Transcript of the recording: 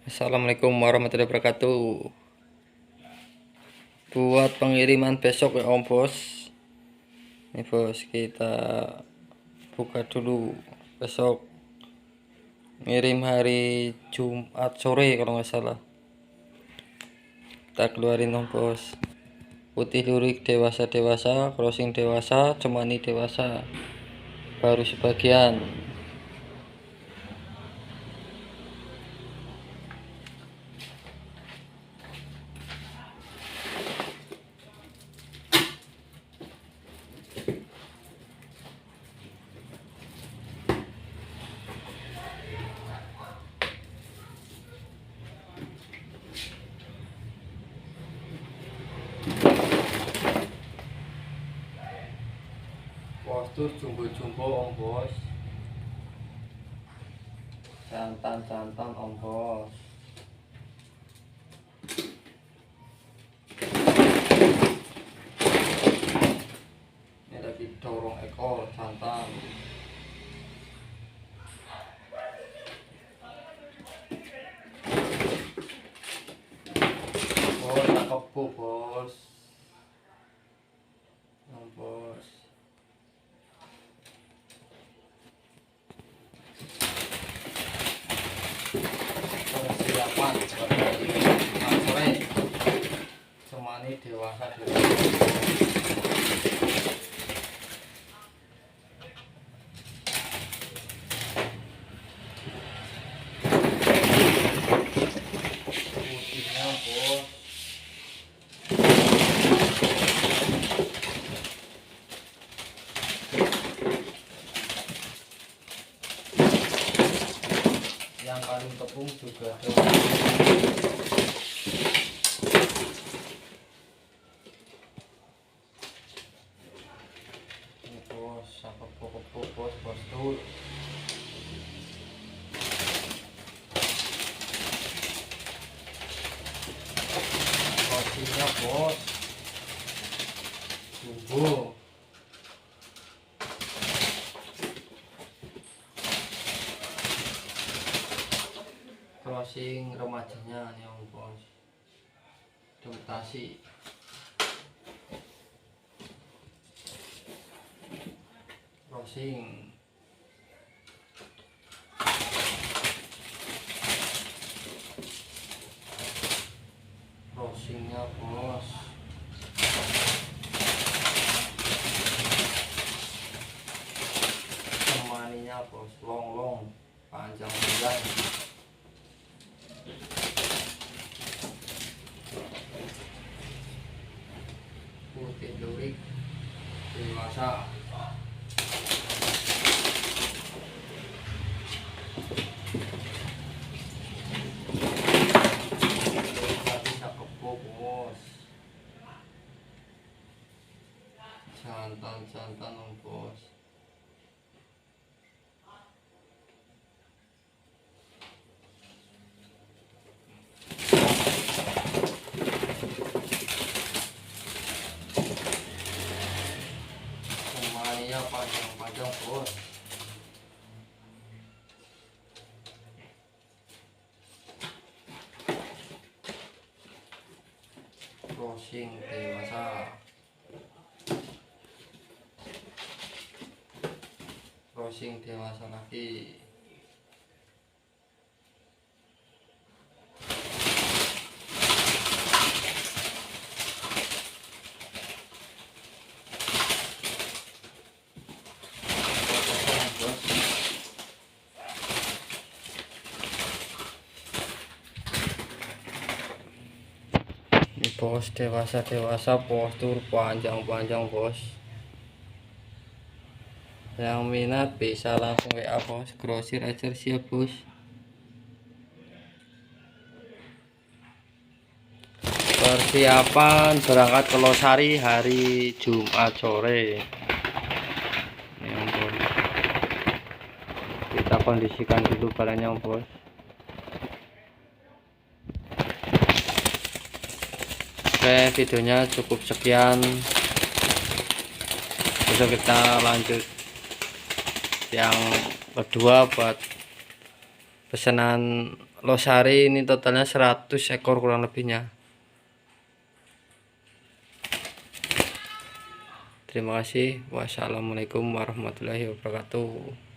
Assalamualaikum warahmatullahi wabarakatuh. Buat pengiriman besok ya Om Bos. Nih Bos, kita buka dulu. Besok ngirim hari Jumat sore kalau nggak salah. Kita keluarin Om Bos. Putih lurik dewasa, crossing dewasa, cemani dewasa. Baru sebagian. Postur jumbo-jumbo Om Bos. Jantan Om Bos. Ini lagi dorong ekor jantan. Oh, cakep Bos. Om Bos. Persiapan sore cemani dewasa putihnya Bos. Yang kalung tepung juga ada. Ini Bos, apa pokok Bos, postur. Porsinya Bos, jumbo. Crossing remajanya nih Om Bos. Demutasi. Crossing. Crossingnya Bos. Cemaninya Bos, long panjang. Putih lurik dewasa. Tadi cakep Bos. Jantan Om Bos. Cemaninya panjang Bos. Crossing dewasa. Crossing dewasa lagi. Ini Bos, dewasa postur panjang Bos. Yang minat bisa langsung WA Bos. Grosir aja siap Bos. Persiapan berangkat ke Losari hari Jumat sore. Ini Om Bos. Kita kondisikan dulu barangnya Om Bos. Oke, videonya cukup sekian. Besok kita lanjut yang kedua buat pesanan Losari ini totalnya 100 ekor kurang lebihnya. Terima kasih. Wassalamualaikum warahmatullahi wabarakatuh.